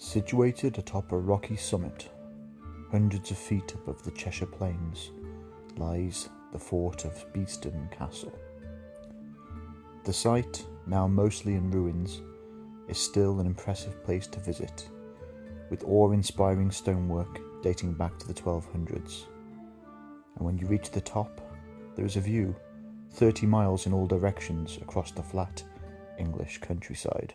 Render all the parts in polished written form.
Situated atop a rocky summit, hundreds of feet above the Cheshire plains, lies the fort of Beeston Castle. The site, now mostly in ruins, is still an impressive place to visit, with awe-inspiring stonework dating back to the 1200s. And when you reach the top, there is a view 30 miles in all directions across the flat English countryside.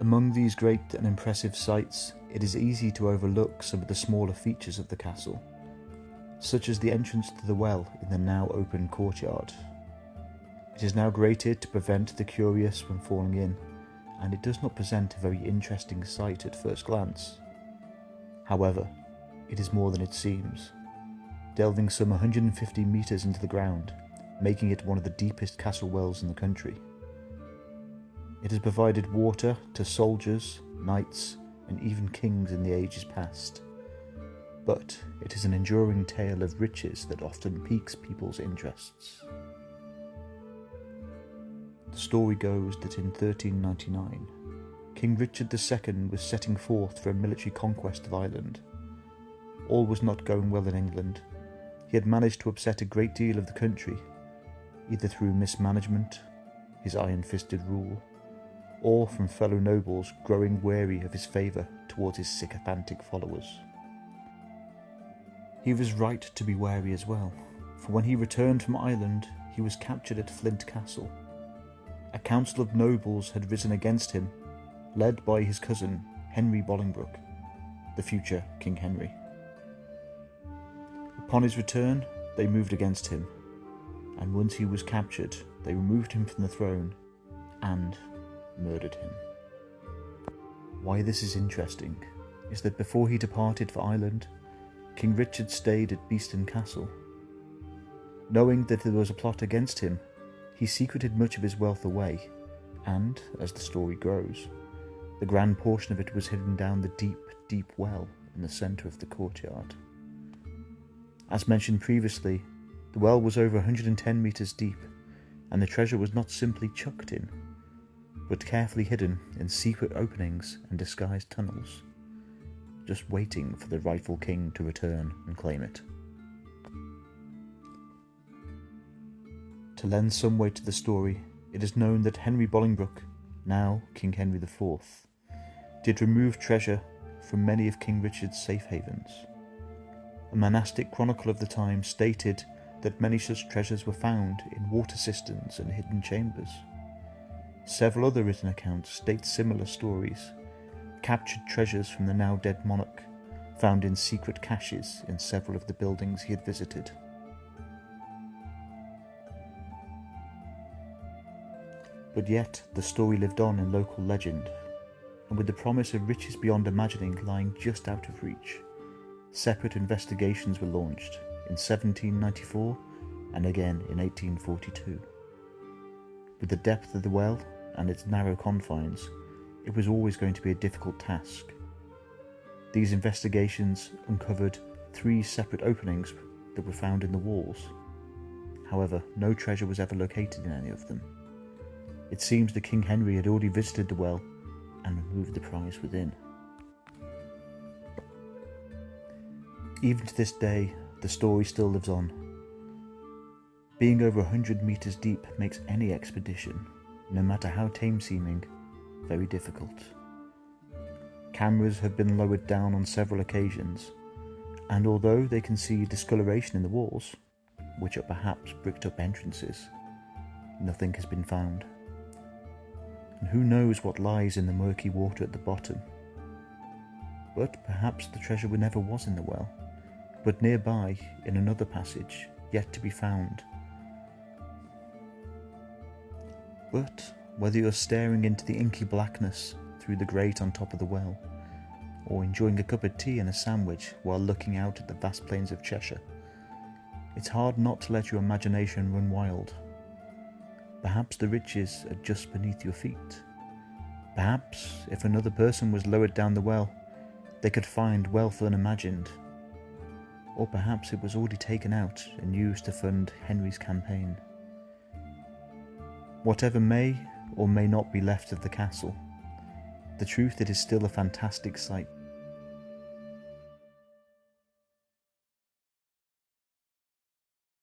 Among these great and impressive sights, it is easy to overlook some of the smaller features of the castle, such as the entrance to the well in the now open courtyard. It is now grated to prevent the curious from falling in, and it does not present a very interesting sight at first glance. However, it is more than it seems, delving some 150 metres into the ground, making it one of the deepest castle wells in the country. It has provided water to soldiers, knights, and even kings in the ages past. But it is an enduring tale of riches that often piques people's interests. The story goes that in 1399, King Richard II was setting forth for a military conquest of Ireland. All was not going well in England. He had managed to upset a great deal of the country, either through mismanagement, his iron-fisted rule, or from fellow nobles growing weary of his favour towards his sycophantic followers. He was right to be wary as well, for when he returned from Ireland, he was captured at Flint Castle. A council of nobles had risen against him, led by his cousin, Henry Bolingbroke, the future King Henry. Upon his return, they moved against him, and once he was captured, they removed him from the throne and murdered him. Why this is interesting is that before he departed for Ireland, King Richard stayed at Beeston Castle. Knowing that there was a plot against him, he secreted much of his wealth away, and, as the story grows, the grand portion of it was hidden down the deep, deep well in the centre of the courtyard. As mentioned previously, the well was over 110 metres deep, and the treasure was not simply chucked in, but carefully hidden in secret openings and disguised tunnels, just waiting for the rightful king to return and claim it. To lend some weight to the story, it is known that Henry Bolingbroke, now King Henry IV, did remove treasure from many of King Richard's safe havens. A monastic chronicle of the time stated that many such treasures were found in water cisterns and hidden chambers. Several other written accounts state similar stories, captured treasures from the now dead monarch, found in secret caches in several of the buildings he had visited. But yet, the story lived on in local legend, and with the promise of riches beyond imagining lying just out of reach, separate investigations were launched in 1794 and again in 1842. With the depth of the well and its narrow confines, it was always going to be a difficult task. These investigations uncovered 3 separate openings that were found in the walls. However, no treasure was ever located in any of them. It seems that King Henry had already visited the well and removed the prize within. Even to this day, the story still lives on. Being over 100 metres deep makes any expedition, no matter how tame seeming, very difficult. Cameras have been lowered down on several occasions, and although they can see discoloration in the walls, which are perhaps bricked up entrances, nothing has been found. And who knows what lies in the murky water at the bottom. But perhaps the treasure never was in the well, but nearby in another passage yet to be found. But whether you're staring into the inky blackness through the grate on top of the well, or enjoying a cup of tea and a sandwich while looking out at the vast plains of Cheshire, it's hard not to let your imagination run wild. Perhaps the riches are just beneath your feet. Perhaps if another person was lowered down the well, they could find wealth unimagined. Or perhaps it was already taken out and used to fund Henry's campaign. Whatever may or may not be left of the castle, The truth, it is still a fantastic sight.